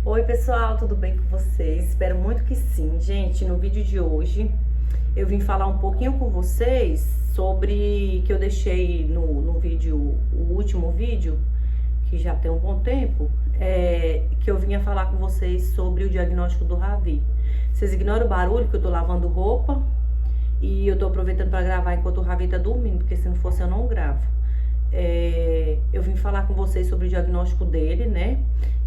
Oi pessoal, tudo bem com vocês? Espero muito que sim. Gente, no vídeo de hoje eu vim falar um pouquinho com vocês sobre que eu deixei no vídeo, o último vídeo, que já tem um bom tempo, que eu vinha falar com vocês sobre o diagnóstico do Ravi. Vocês ignoram o barulho que eu tô lavando roupa e eu tô aproveitando para gravar enquanto o Ravi tá dormindo, porque se não fosse eu não gravo. Eu vim falar com vocês sobre o diagnóstico dele, né?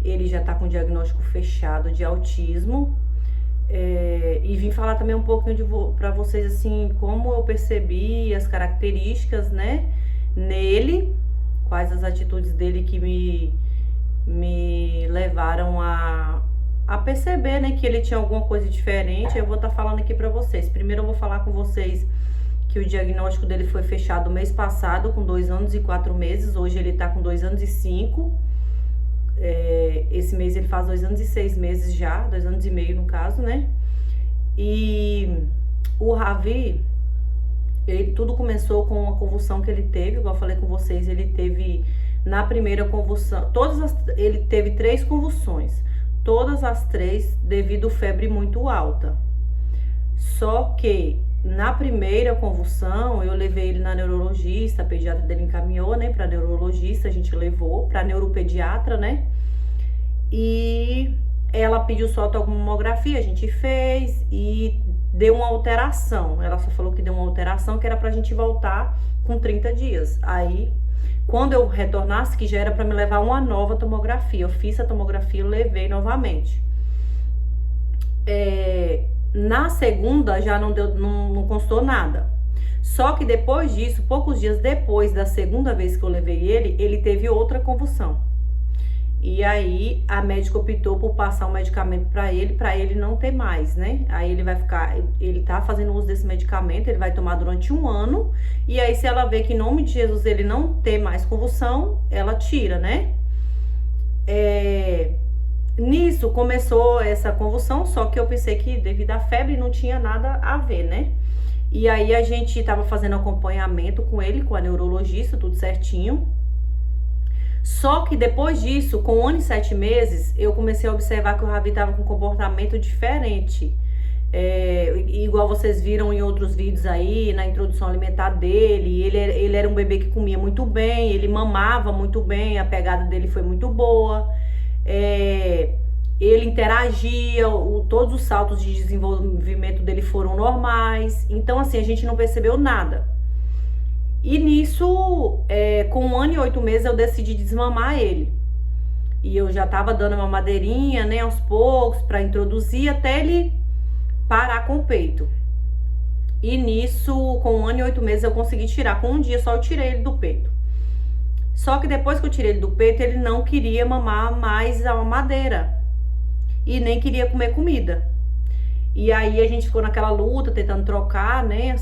Ele já tá com o diagnóstico fechado de autismo. E vim falar também um pouquinho pra vocês, assim, como eu percebi as características, né? Nele, quais as atitudes dele que me levaram a perceber, né? Que ele tinha alguma coisa diferente. Eu vou estar falando aqui pra vocês. Primeiro eu vou falar com vocês que o diagnóstico dele foi fechado mês passado, com 2 anos e 4 meses. Hoje ele tá com 2 anos e 5. Esse mês ele faz 2 anos e 6 meses já, 2 anos e meio no caso, né? E o Ravi, tudo começou com uma convulsão que ele teve, igual eu falei com vocês, ele teve na primeira convulsão, ele teve 3 convulsões, todas as 3 devido a febre muito alta. Só que na primeira convulsão, eu levei ele na neurologista, a pediatra dele encaminhou, né, pra neurologista, a gente levou pra neuropediatra, né, e ela pediu só tomografia, a gente fez e deu uma alteração, ela só falou que deu uma alteração que era pra gente voltar com 30 dias, aí quando eu retornasse, que já era pra me levar uma nova tomografia, eu fiz a tomografia e levei novamente. Na segunda já não constou nada. Só que depois disso, poucos dias depois da segunda vez que eu levei ele teve outra convulsão. E aí a médica optou por passar um medicamento pra ele não ter mais, né? Aí ele tá fazendo uso desse medicamento, ele vai tomar durante 1 ano. E aí se ela vê que em nome de Jesus ele não ter mais convulsão, ela tira, né? Nisso começou essa convulsão, só que eu pensei que devido à febre não tinha nada a ver, né? E aí a gente tava fazendo acompanhamento com ele, com a neurologista, tudo certinho. Só que depois disso, com 1 ano e 7 meses, eu comecei a observar que o Ravi tava com um comportamento diferente. Igual vocês viram em outros vídeos aí, na introdução alimentar dele, ele era um bebê que comia muito bem, ele mamava muito bem, a pegada dele foi muito boa. Ele interagia, todos os saltos de desenvolvimento dele foram normais. Então, assim, a gente não percebeu nada. E nisso, com 1 ano e 8 meses, eu decidi desmamar ele. E eu já tava dando uma madeirinha, né, aos poucos, pra introduzir até ele parar com o peito. E nisso, com 1 ano e 8 meses, eu consegui tirar. Com um dia só eu tirei ele do peito. Só que depois que eu tirei ele do peito, ele não queria mamar mais a mamadeira. E nem queria comer comida. E aí a gente ficou naquela luta, tentando trocar, né,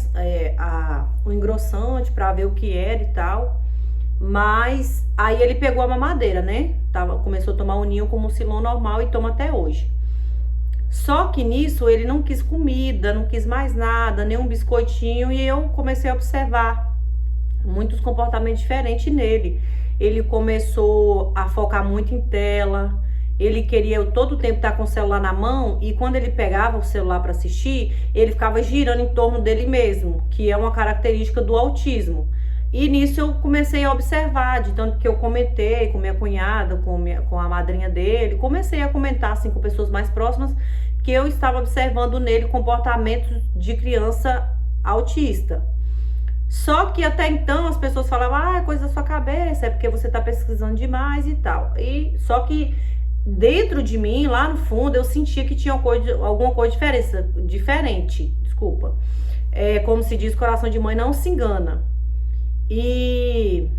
o engrossante pra ver o que era e tal. Mas aí ele pegou a mamadeira, né? Começou a tomar o ninho como mucilon normal e toma até hoje. Só que nisso ele não quis comida, não quis mais nada, nem um biscoitinho. E eu comecei a observar muitos comportamentos diferentes nele. Ele começou a focar muito em tela. Ele queria todo o tempo estar com o celular na mão, e quando ele pegava o celular para assistir, ele ficava girando em torno dele mesmo, que é uma característica do autismo. E nisso eu comecei a observar, de tanto que eu comentei com minha cunhada, com a madrinha dele, comecei a comentar assim com pessoas mais próximas, que eu estava observando nele comportamentos de criança autista. Só que até então as pessoas falavam, é coisa da sua cabeça, é porque você tá pesquisando demais e tal. Só que dentro de mim, lá no fundo, eu sentia que tinha alguma coisa diferente, desculpa. Como se diz, coração de mãe não se engana. E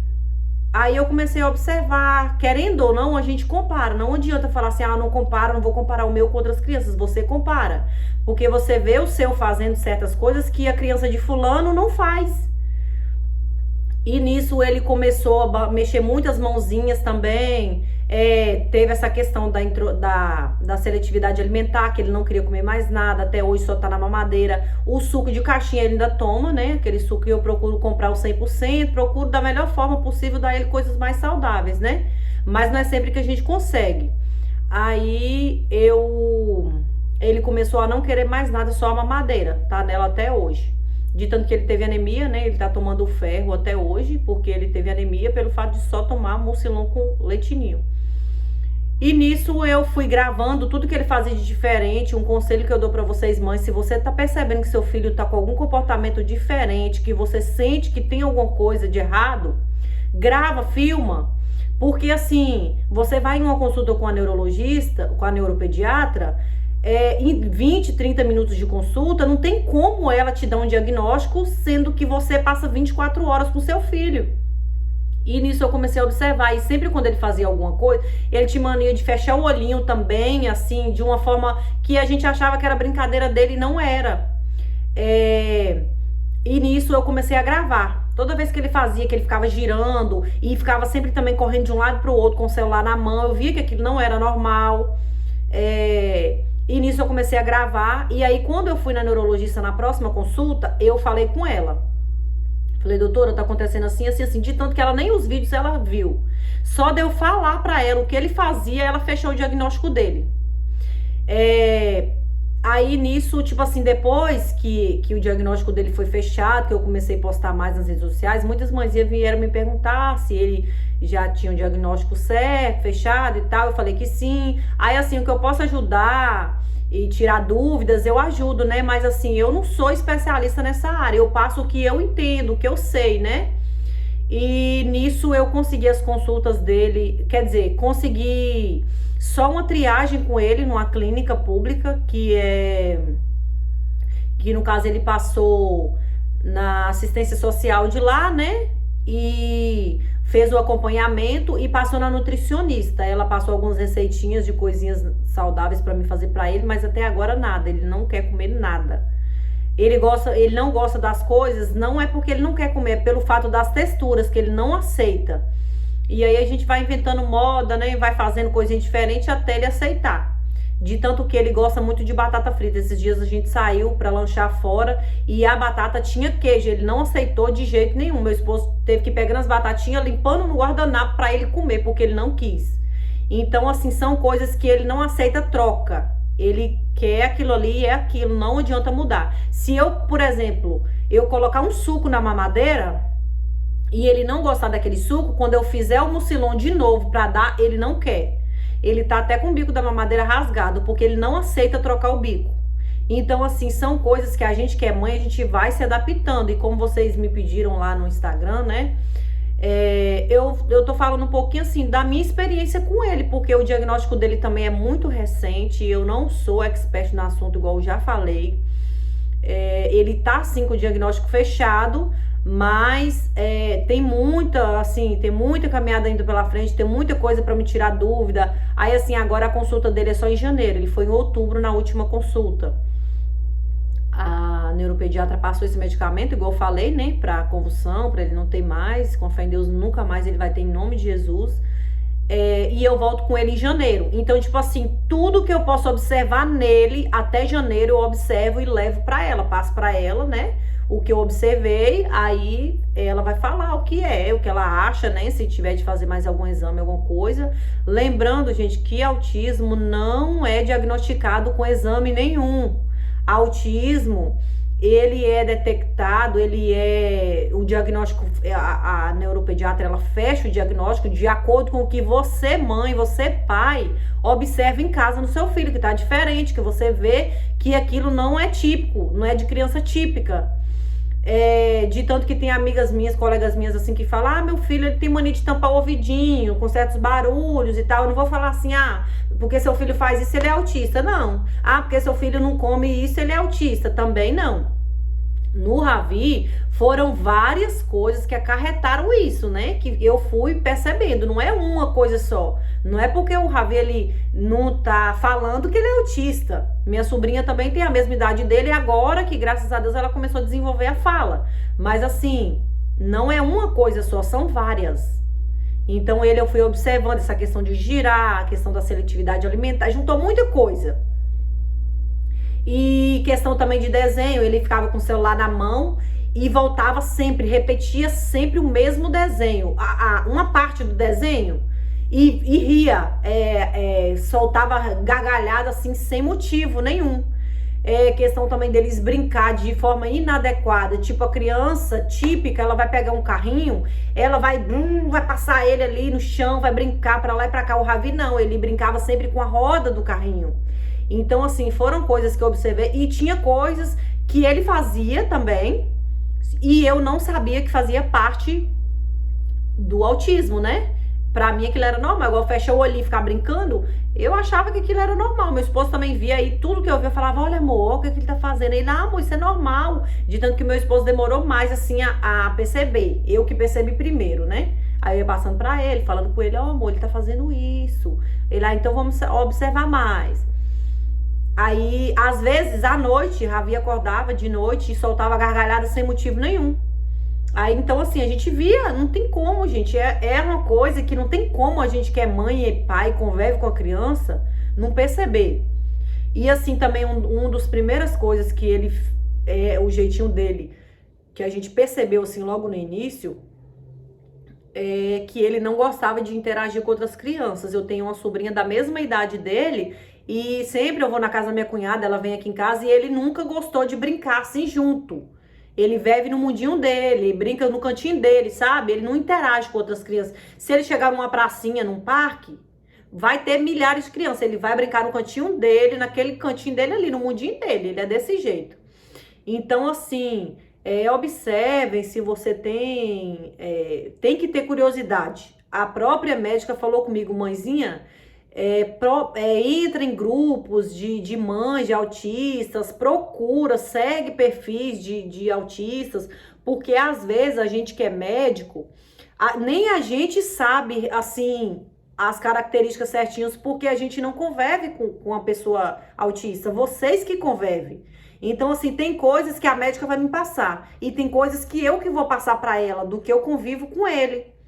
aí eu comecei a observar, querendo ou não, a gente compara. Não adianta falar assim, não comparo, não vou comparar o meu com outras crianças. Você compara, porque você vê o seu fazendo certas coisas que a criança de fulano não faz. E nisso ele começou a mexer muitas mãozinhas também. Teve essa questão da seletividade alimentar, que ele não queria comer mais nada, até hoje só tá na mamadeira. O suco de caixinha ele ainda toma, né? Aquele suco que eu procuro comprar o 100%, procuro da melhor forma possível dar ele coisas mais saudáveis, né? Mas não é sempre que a gente consegue. Aí ele começou a não querer mais nada, só a mamadeira, tá nela até hoje. De tanto que ele teve anemia, né? Ele tá tomando ferro até hoje, porque ele teve anemia pelo fato de só tomar mucilon com leitinho. E nisso eu fui gravando tudo que ele fazia de diferente. Um conselho que eu dou pra vocês, mães: se você tá percebendo que seu filho tá com algum comportamento diferente, que você sente que tem alguma coisa de errado, grava, filma. Porque assim, você vai em uma consulta com a neurologista, com a neuropediatra, em 20, 30 minutos de consulta, não tem como ela te dar um diagnóstico, sendo que você passa 24 horas com seu filho. E nisso eu comecei a observar, e sempre quando ele fazia alguma coisa, ele tinha mania de fechar o olhinho também, assim, de uma forma que a gente achava que era brincadeira dele, e não era. E nisso eu comecei a gravar. Toda vez que ele fazia, que ele ficava girando e ficava sempre também correndo de um lado para o outro com o celular na mão, eu via que aquilo não era normal. E nisso eu comecei a gravar. E aí, quando eu fui na neurologista na próxima consulta, eu falei com ela. Falei: doutora, tá acontecendo assim, assim, assim. De tanto que ela nem os vídeos ela viu. Só de eu falar pra ela o que ele fazia, ela fechou o diagnóstico dele. Aí nisso, tipo assim, depois que o diagnóstico dele foi fechado, que eu comecei a postar mais nas redes sociais, muitas mãezinhas vieram me perguntar se ele já tinha o diagnóstico certo, fechado e tal. Eu falei que sim. Aí assim, o que eu posso ajudar e tirar dúvidas, eu ajudo, né? Mas assim, eu não sou especialista nessa área, eu passo o que eu entendo, o que eu sei, né? E nisso eu consegui as consultas dele, quer dizer, consegui só uma triagem com ele numa clínica pública, que no caso ele passou na assistência social de lá, né? E fez o acompanhamento e passou na nutricionista. Ela passou algumas receitinhas de coisinhas saudáveis para me fazer para ele, mas até agora nada, ele não quer comer nada. Ele não gosta das coisas, não é porque ele não quer comer, é pelo fato das texturas, que ele não aceita. E aí a gente vai inventando moda, né? Vai fazendo coisinha diferente até ele aceitar. De tanto que ele gosta muito de batata frita. Esses dias a gente saiu pra lanchar fora e a batata tinha queijo. Ele não aceitou de jeito nenhum. Meu esposo teve que pegar as batatinhas, limpando no guardanapo pra ele comer, porque ele não quis. Então, assim, são coisas que ele não aceita troca. Ele quer aquilo ali e é aquilo, não adianta mudar. Se eu, por exemplo, eu colocar um suco na mamadeira e ele não gostar daquele suco, quando eu fizer o mucilon de novo pra dar, ele não quer. Ele tá até com o bico da mamadeira rasgado, porque ele não aceita trocar o bico. Então, assim, são coisas que a gente que é mãe, a gente vai se adaptando. E como vocês me pediram lá no Instagram, né? Eu tô falando um pouquinho assim da minha experiência com ele, porque o diagnóstico dele também é muito recente. Eu não sou expert no assunto, igual eu já falei. Ele tá assim com o diagnóstico fechado, mas tem muita caminhada indo pela frente, tem muita coisa para me tirar dúvida. Aí assim, agora a consulta dele é só em janeiro, ele foi em outubro na última consulta. A neuropediatra passou esse medicamento, igual eu falei, né, pra convulsão, pra ele não ter mais, com fé em Deus, nunca mais ele vai ter, em nome de Jesus. E eu volto com ele em janeiro. Então, tipo assim, tudo que eu posso observar nele, até janeiro eu observo e levo pra ela, passo pra ela, né, o que eu observei. Aí ela vai falar o que ela acha, né, se tiver de fazer mais algum exame, alguma coisa. Lembrando, gente, que autismo não é diagnosticado com exame nenhum. Autismo, ele é detectado, o diagnóstico, a neuropediatra, ela fecha o diagnóstico de acordo com o que você, mãe, você, pai, observa em casa no seu filho, que tá diferente, que você vê que aquilo não é típico, não é de criança típica. De tanto que tem amigas minhas, colegas minhas assim, que falam: meu filho, ele tem mania de tampar o ouvidinho com certos barulhos e tal. Eu não vou falar assim: porque seu filho faz isso, ele é autista. Não. Porque seu filho não come isso, ele é autista. Também não. No Ravi, foram várias coisas que acarretaram isso, né? Que eu fui percebendo, não é uma coisa só. Não é porque o Ravi, ele não tá falando que ele é autista. Minha sobrinha também tem a mesma idade dele, agora que, graças a Deus, ela começou a desenvolver a fala. Mas assim, não é uma coisa só, são várias. Então eu fui observando essa questão de girar, a questão da seletividade alimentar, juntou muita coisa. E questão também de desenho, ele ficava com o celular na mão e voltava sempre, repetia sempre o mesmo desenho. Uma parte do desenho, e ria, soltava gargalhada assim, sem motivo nenhum. Questão também deles brincar de forma inadequada, tipo a criança típica, ela vai pegar um carrinho, ela vai passar ele ali no chão, vai brincar pra lá e pra cá. O Ravi não, ele brincava sempre com a roda do carrinho. Então assim, foram coisas que eu observei, e tinha coisas que ele fazia também, e eu não sabia que fazia parte do autismo, né? Pra mim aquilo era normal, igual fechar o olho e ficar brincando, eu achava que aquilo era normal. Meu esposo também via aí, tudo que eu via, eu falava, olha amor, o que ele tá fazendo? Ele, amor, isso é normal. De tanto que meu esposo demorou mais assim a perceber, eu que percebi primeiro, né? Aí eu ia passando pra ele, falando com ele, ó amor, ele tá fazendo isso. Ele, então vamos observar mais. Aí, às vezes, à noite, Ravi acordava de noite e soltava gargalhada sem motivo nenhum. Aí, então, assim, a gente via, não tem como, gente. É uma coisa que não tem como a gente que é mãe e pai, convive com a criança, não perceber. E, assim, também um dos primeiras coisas que ele, o jeitinho dele, que a gente percebeu, assim, logo no início, é que ele não gostava de interagir com outras crianças. Eu tenho uma sobrinha da mesma idade dele e sempre eu vou na casa da minha cunhada, ela vem aqui em casa e ele nunca gostou de brincar assim junto. Ele vive no mundinho dele, brinca no cantinho dele, sabe? Ele não interage com outras crianças. Se ele chegar numa pracinha, num parque, vai ter milhares de crianças. Ele vai brincar no cantinho dele, naquele cantinho dele ali, no mundinho dele. Ele é desse jeito. Então, assim, observem se você tem que ter curiosidade. A própria médica falou comigo, mãezinha, entra em grupos de mães de autistas, procura, segue perfis de autistas, porque às vezes a gente que é médico, nem a gente sabe, assim, as características certinhas, porque a gente não convive com uma pessoa autista, vocês que convivem. Então, assim, tem coisas que a médica vai me passar, e tem coisas que eu que vou passar para ela, do que eu convivo com ele.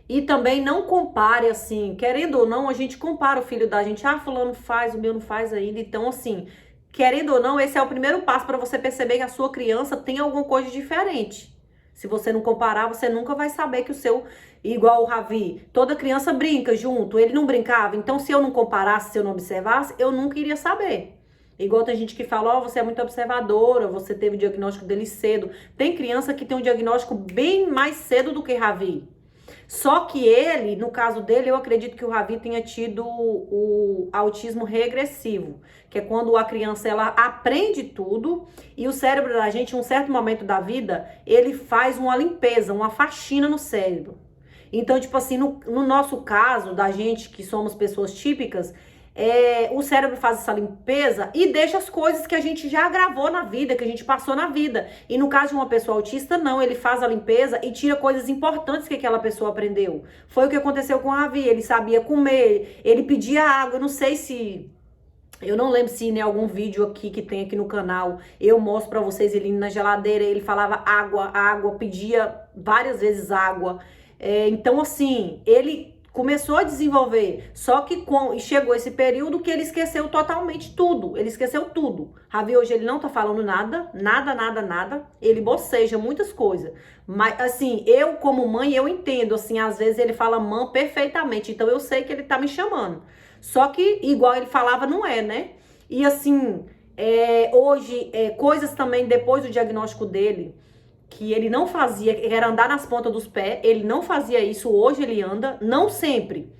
E também não compare, assim, querendo ou não, a gente compara o filho da gente. Fulano faz, o meu não faz ainda. Então, assim, querendo ou não, esse é o primeiro passo para você perceber que a sua criança tem alguma coisa diferente. Se você não comparar, você nunca vai saber que o seu, igual o Ravi, toda criança brinca junto, ele não brincava. Então, se eu não comparasse, se eu não observasse, eu nunca iria saber. Igual tem gente que fala, você é muito observadora, você teve o diagnóstico dele cedo. Tem criança que tem um diagnóstico bem mais cedo do que Ravi. Só que ele, no caso dele, eu acredito que o Ravi tenha tido o autismo regressivo, que é quando a criança ela aprende tudo e o cérebro da gente, em um certo momento da vida, ele faz uma limpeza, uma faxina no cérebro. Então, tipo assim, no nosso caso, da gente que somos pessoas típicas, o cérebro faz essa limpeza e deixa as coisas que a gente já gravou na vida, que a gente passou na vida. E no caso de uma pessoa autista, não, ele faz a limpeza e tira coisas importantes que aquela pessoa aprendeu. Foi o que aconteceu com o Ravi, ele sabia comer, ele pedia água, eu não sei se... Eu não lembro se em algum vídeo aqui que tem aqui no canal, eu mostro pra vocês ele indo na geladeira, ele falava água, pedia várias vezes água. Então assim, ele... começou a desenvolver, só que chegou esse período que ele esqueceu totalmente tudo, ele esqueceu tudo. Ravi hoje ele não tá falando nada, ele boceja muitas coisas, mas assim, eu como mãe, eu entendo, assim, às vezes ele fala mãe perfeitamente, então eu sei que ele tá me chamando, só que igual ele falava não é, né? E assim, hoje, coisas também depois do diagnóstico dele, que ele não fazia, era andar nas pontas dos pés, ele não fazia isso, hoje ele anda, não sempre.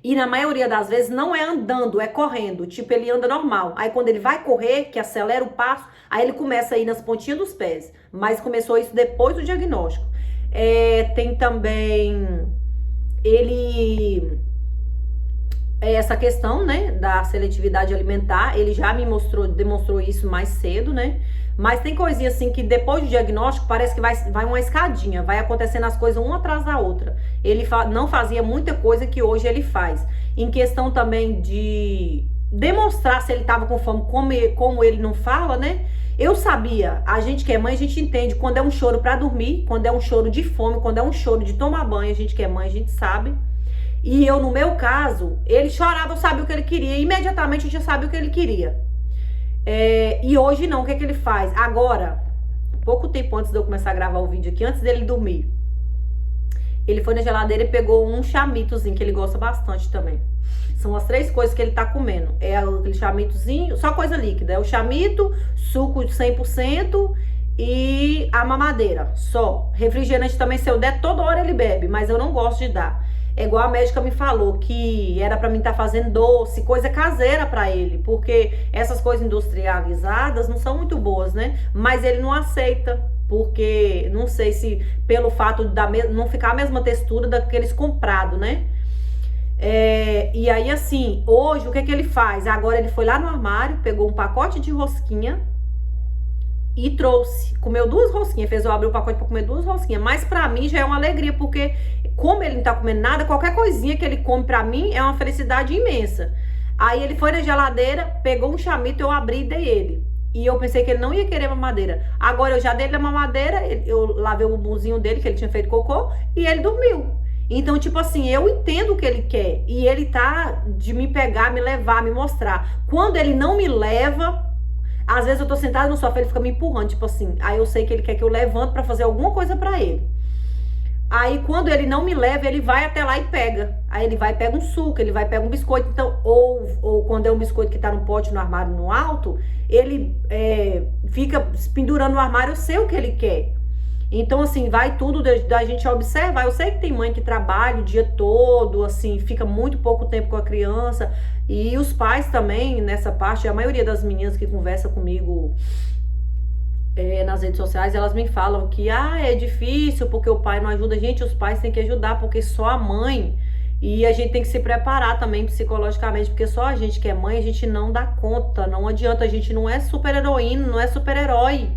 E na maioria das vezes não é andando, é correndo, tipo ele anda normal. Aí quando ele vai correr, que acelera o passo, aí ele começa a ir nas pontinhas dos pés. Mas começou isso depois do diagnóstico. Tem também essa questão, né, da seletividade alimentar, ele já demonstrou isso mais cedo, né? Mas tem coisinha assim que depois do diagnóstico parece que vai uma escadinha, vai acontecendo as coisas uma atrás da outra. Ele não fazia muita coisa que hoje ele faz. Em questão também de demonstrar se ele estava com fome, como ele não fala, né? Eu sabia, a gente que é mãe, a gente entende quando é um choro para dormir, quando é um choro de fome, quando é um choro de tomar banho, a gente que é mãe, a gente sabe. E eu, no meu caso, ele chorava, eu sabia o que ele queria, imediatamente eu já sabia o que ele queria. E hoje não, o que é que ele faz? Agora, pouco tempo antes de eu começar a gravar o vídeo aqui, antes dele dormir, Ele foi na geladeira e pegou um chamitozinho, que ele gosta bastante também. São as 3 coisas que ele tá comendo. É aquele chamitozinho, só coisa líquida. É o chamito, suco de 100% e a mamadeira, só. Refrigerante também, se eu der, toda hora ele bebe, mas eu não gosto de dar. É igual a médica me falou, que era pra mim estar fazendo doce, coisa caseira pra ele, porque essas coisas industrializadas não são muito boas, né? Mas ele não aceita, porque não sei se pelo fato de não ficar a mesma textura daqueles comprados, né? E aí assim, hoje o que ele faz? Agora ele foi lá no armário, pegou um pacote de rosquinha e trouxe, comeu 2 rosquinhas, fez eu abrir o pacote pra comer 2 rosquinhas, mas pra mim já é uma alegria, porque como ele não tá comendo nada, qualquer coisinha que ele come pra mim é uma felicidade imensa. Aí ele foi na geladeira, pegou um chamito, eu abri e dei ele. E eu pensei que ele não ia querer mamadeira. Agora eu já dei ele a mamadeira, eu lavei o bumbumzinho dele, que ele tinha feito cocô, e ele dormiu. Então, tipo assim, eu entendo o que ele quer. E ele tá de me pegar, me levar, me mostrar. Quando ele não me leva, às vezes eu tô sentada no sofá, ele fica me empurrando, tipo assim. Aí eu sei que ele quer que eu levante pra fazer alguma coisa pra ele. Aí quando ele não me leva, ele vai até lá e pega. Aí ele vai e pega um suco, ele vai e pega um biscoito. Então, ou quando é um biscoito que tá no pote, no armário, no alto, ele fica pendurando no armário, eu sei o que ele quer. Então, assim, vai tudo da gente observar. Eu sei que tem mãe que trabalha o dia todo, assim, fica muito pouco tempo com a criança. E os pais também, nessa parte, a maioria das meninas que conversa comigo nas redes sociais, elas me falam que, é difícil porque o pai não ajuda a gente. Os pais têm que ajudar, porque só a mãe... E a gente tem que se preparar também psicologicamente, porque só a gente que é mãe, a gente não dá conta. Não adianta, a gente não é super-heroína, não é super-herói.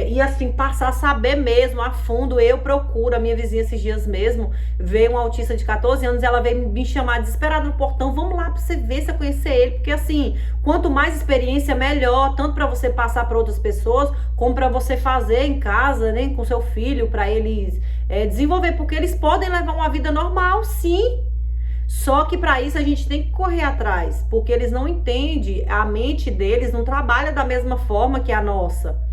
E assim, passar a saber mesmo, a fundo. Eu procuro, a minha vizinha esses dias mesmo, veio um autista de 14 anos, ela veio me chamar desesperada no portão, vamos lá pra você ver, se eu conhecer ele, porque assim, quanto mais experiência, melhor, tanto pra você passar pra outras pessoas, como pra você fazer em casa, né, com seu filho, pra eles desenvolver, porque eles podem levar uma vida normal, sim. Só que para isso a gente tem que correr atrás, porque eles não entendem, a mente deles não trabalha da mesma forma que a nossa.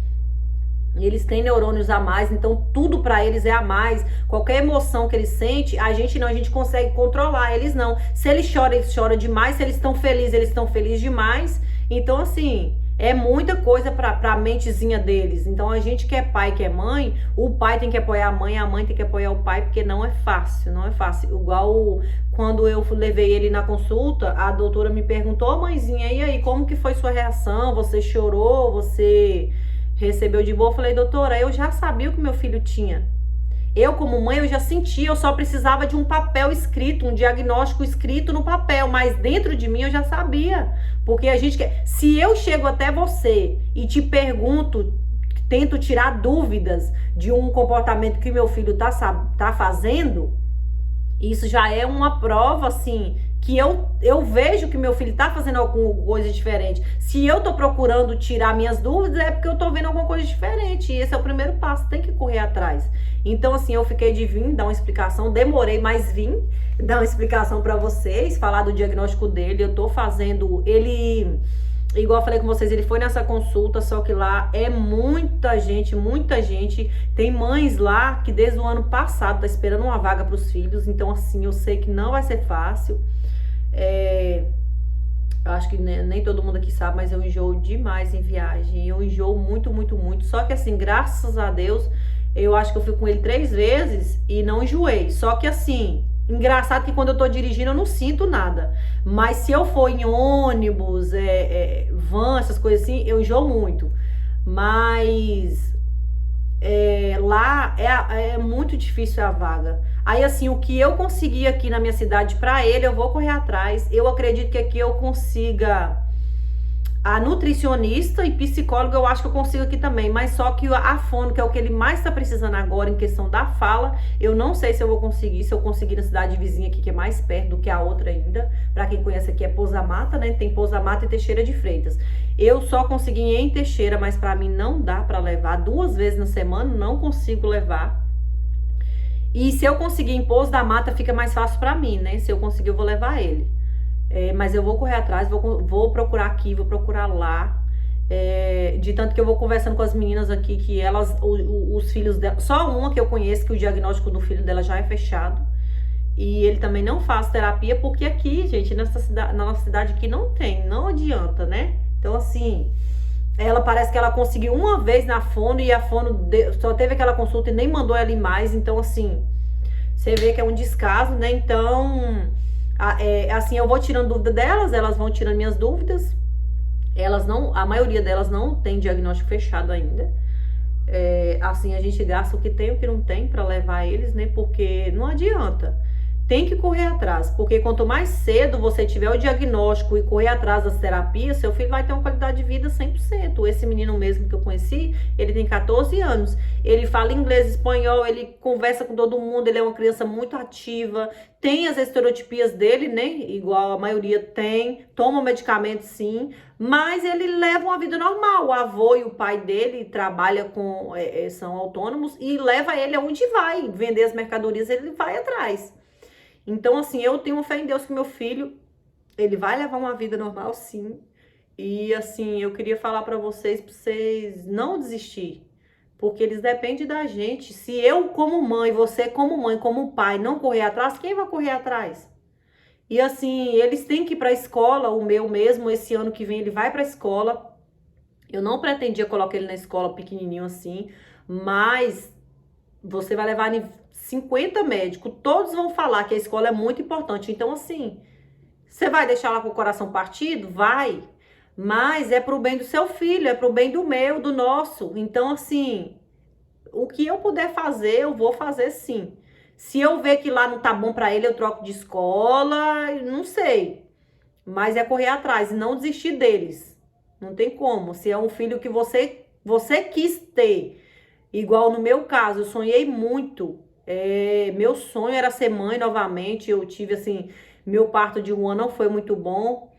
Eles têm neurônios a mais, então tudo para eles é a mais. Qualquer emoção que eles sentem, a gente consegue controlar, eles não. Se eles choram demais. Se eles estão felizes demais. Então, assim, é muita coisa para a mentezinha deles. Então, a gente que é pai, que é mãe, o pai tem que apoiar a mãe tem que apoiar o pai, porque não é fácil, não é fácil. Igual quando eu levei ele na consulta, a doutora me perguntou, mãezinha, e aí, como que foi sua reação? Você chorou? Você... recebeu de boa? Eu falei, doutora, eu já sabia o que meu filho tinha. Eu, como mãe, eu já sentia, eu só precisava de um papel escrito, um diagnóstico escrito no papel, mas dentro de mim eu já sabia. Porque a gente quer... Se eu chego até você e te pergunto, tento tirar dúvidas de um comportamento que meu filho tá fazendo, isso já é uma prova, assim, que eu vejo que meu filho tá fazendo alguma coisa diferente. Se eu tô procurando tirar minhas dúvidas, é porque eu tô vendo alguma coisa diferente. E esse é o primeiro passo, tem que correr atrás. Então, assim, eu fiquei de vir dar uma explicação, demorei, mas vim dar uma explicação pra vocês, falar do diagnóstico dele. Eu tô fazendo, ele... Igual eu falei com vocês, ele foi nessa consulta, só que lá é muita gente, muita gente. Tem mães lá que desde o ano passado tá esperando uma vaga pros filhos. Então, assim, eu sei que não vai ser fácil. Eu acho que nem todo mundo aqui sabe, mas eu enjoo demais em viagem. Eu enjoo muito, muito, muito. Só que assim, graças a Deus, eu acho que eu fui com ele 3 vezes e não enjoei. Só que assim, engraçado que quando eu tô dirigindo eu não sinto nada. Mas se eu for em ônibus, van, essas coisas assim, eu enjoo muito. Mas lá é muito difícil a vaga. Aí assim, o que eu consegui aqui na minha cidade pra ele, eu vou correr atrás. Eu acredito que aqui eu consiga a nutricionista e psicóloga, eu acho que eu consigo aqui também. Mas só que a fono, que é o que ele mais tá precisando agora em questão da fala, eu não sei se eu vou conseguir. Se eu conseguir na cidade vizinha aqui, que é mais perto do que a outra ainda. Pra quem conhece aqui é Pousa Mata, né? Tem Pousa Mata e Teixeira de Freitas. Eu só consegui em Teixeira, mas pra mim não dá pra levar. 2 vezes na semana, não consigo levar. E se eu conseguir em Pouso da Mata, fica mais fácil pra mim, né? Se eu conseguir, eu vou levar ele. Mas eu vou correr atrás, vou procurar aqui, vou procurar lá. De tanto que eu vou conversando com as meninas aqui, que elas, os filhos dela, só uma que eu conheço que o diagnóstico do filho dela já é fechado. E ele também não faz terapia, porque aqui, gente, na nossa cidade aqui não adianta, né? Então, assim, ela parece que ela conseguiu uma vez na fono e a fono só teve aquela consulta e nem mandou ela ir mais. Então, assim, você vê que é um descaso, né? Então, assim, eu vou tirando dúvida delas, elas vão tirando minhas dúvidas. A maioria delas não tem diagnóstico fechado ainda. Assim, a gente gasta o que tem e o que não tem pra levar eles, né? Porque não adianta. Tem que correr atrás, porque quanto mais cedo você tiver o diagnóstico e correr atrás das terapias, seu filho vai ter uma qualidade de vida 100%. Esse menino mesmo que eu conheci, ele tem 14 anos, ele fala inglês, espanhol, ele conversa com todo mundo, ele é uma criança muito ativa, tem as estereotipias dele, né, igual a maioria tem, toma medicamento sim, mas ele leva uma vida normal. O avô e o pai dele trabalham são autônomos e leva ele aonde vai, vender as mercadorias, ele vai atrás. Então, assim, eu tenho fé em Deus que meu filho, ele vai levar uma vida normal, sim. E, assim, eu queria falar pra vocês não desistir. Porque eles dependem da gente. Se eu, como mãe, você, como mãe, como pai, não correr atrás, quem vai correr atrás? E, assim, eles têm que ir pra escola, o meu mesmo, esse ano que vem ele vai pra escola. Eu não pretendia colocar ele na escola pequenininho assim, mas você vai levar 50 médicos, todos vão falar que a escola é muito importante. Então, assim, você vai deixar lá com o coração partido? Vai. Mas é pro bem do seu filho, é pro bem do meu, do nosso. Então, assim, o que eu puder fazer, eu vou fazer sim. Se eu ver que lá não tá bom pra ele, eu troco de escola, não sei. Mas é correr atrás e não desistir deles. Não tem como. Se é um filho que você quis ter, igual no meu caso, eu sonhei muito. Meu sonho era ser mãe novamente. Eu tive, assim, meu parto de 1 ano não foi muito bom,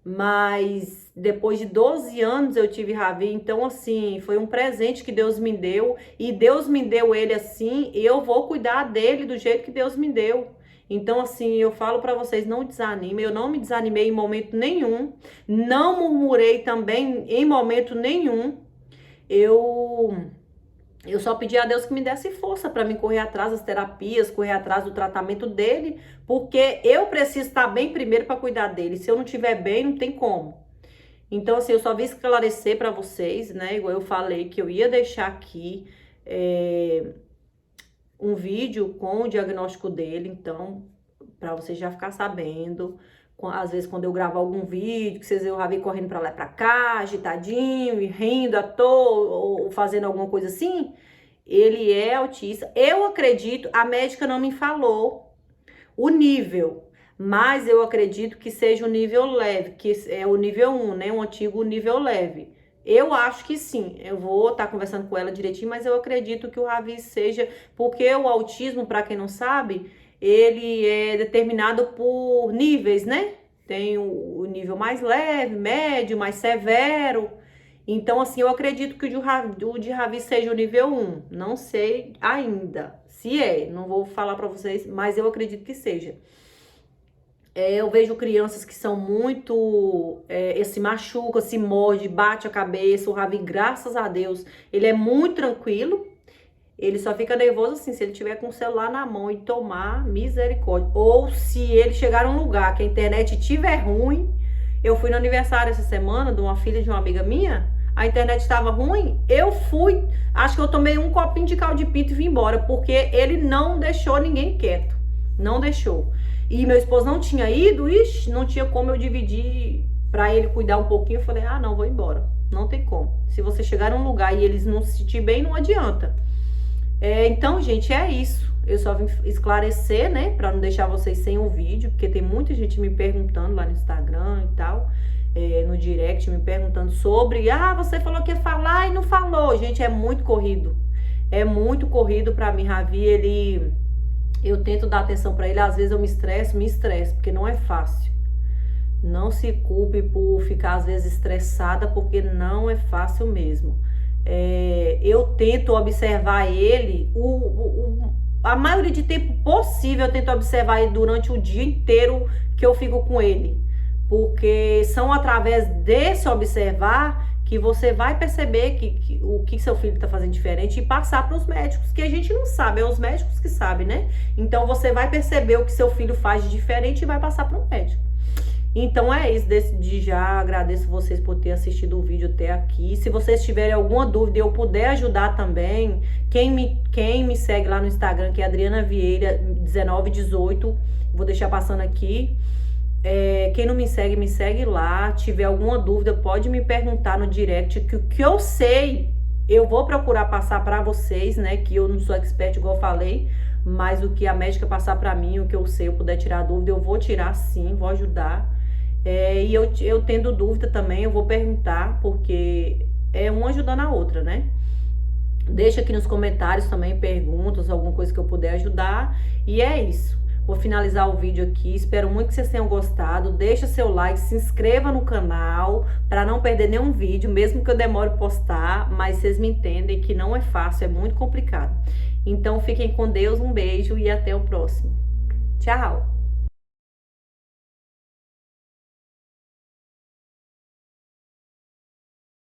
mas depois de 12 anos eu tive Ravi. Então, assim, foi um presente que Deus me deu, e Deus me deu ele assim, e eu vou cuidar dele do jeito que Deus me deu. Então, assim, eu falo pra vocês, não desanimem. Eu não me desanimei em momento nenhum, não murmurei também em momento nenhum. Eu só pedi a Deus que me desse força para mim correr atrás das terapias, correr atrás do tratamento dele, porque eu preciso estar bem primeiro para cuidar dele. Se eu não estiver bem, não tem como. Então, assim, eu só vim esclarecer para vocês, né? Igual eu falei que eu ia deixar aqui um vídeo com o diagnóstico dele, então, para vocês já ficar sabendo. Às vezes, quando eu gravo algum vídeo, que vocês veem o Ravi correndo pra lá e pra cá, agitadinho, e rindo à toa, ou fazendo alguma coisa assim, ele é autista. Eu acredito, a médica não me falou o nível, mas eu acredito que seja o nível leve, que é o nível 1, né? Um antigo nível leve. Eu acho que sim, eu vou estar conversando com ela direitinho, mas eu acredito que o Ravi seja, porque o autismo, para quem não sabe, ele é determinado por níveis, né? Tem o nível mais leve, médio, mais severo. Então, assim, eu acredito que o de Ravi seja o nível 1. Não sei ainda se não vou falar pra vocês, mas eu acredito que seja. Eu vejo crianças que são muito, se machucam, se morde, bate a cabeça. O Ravi, graças a Deus, ele é muito tranquilo. Ele só fica nervoso assim, se ele tiver com o celular na mão e tomar misericórdia. Ou se ele chegar num lugar que a internet estiver ruim. Eu fui no aniversário essa semana de uma filha de uma amiga minha. A internet estava ruim. Eu fui, acho que eu tomei um copinho de caldo de pinto e vim embora. Porque ele não deixou ninguém quieto. Não deixou. E meu esposo não tinha ido. Ixi, não tinha como eu dividir pra ele cuidar um pouquinho. Eu falei, não, vou embora. Não tem como. Se você chegar num lugar e eles não se sentir bem, não adianta. Então, gente, é isso. Eu só vim esclarecer, né? Pra não deixar vocês sem o vídeo, porque tem muita gente me perguntando lá no Instagram e tal, no direct, me perguntando sobre, você falou que ia falar e não falou. Gente, é muito corrido. É muito corrido pra mim, Ravi. Eu tento dar atenção pra ele, às vezes eu me estresso, porque não é fácil. Não se culpe por ficar, às vezes, estressada, porque não é fácil mesmo. Eu tento observar ele, a maioria de tempo possível eu tento observar ele durante o dia inteiro que eu fico com ele, porque são através desse observar que você vai perceber que o que seu filho está fazendo diferente e passar para os médicos, que a gente não sabe, é os médicos que sabem, né? Então você vai perceber o que seu filho faz de diferente e vai passar para o médico. Então é isso, desde já agradeço vocês por ter assistido o vídeo até aqui. Se vocês tiverem alguma dúvida e eu puder ajudar também, quem me segue lá no Instagram, que é Adriana Vieira 1918, vou deixar passando aqui. Quem não me segue lá. Tiver alguma dúvida, pode me perguntar no direct, que o que eu sei, eu vou procurar passar para vocês, né? Que eu não sou expert, igual eu falei, mas o que a médica passar para mim, o que eu sei, eu puder tirar dúvida, eu vou tirar sim, vou ajudar. E eu tendo dúvida também, eu vou perguntar, porque é uma ajudando a outra, né? Deixa aqui nos comentários também perguntas, alguma coisa que eu puder ajudar. E é isso. Vou finalizar o vídeo aqui. Espero muito que vocês tenham gostado. Deixa seu like, se inscreva no canal para não perder nenhum vídeo, mesmo que eu demore a postar. Mas vocês me entendem que não é fácil, é muito complicado. Então fiquem com Deus, um beijo e até o próximo. Tchau!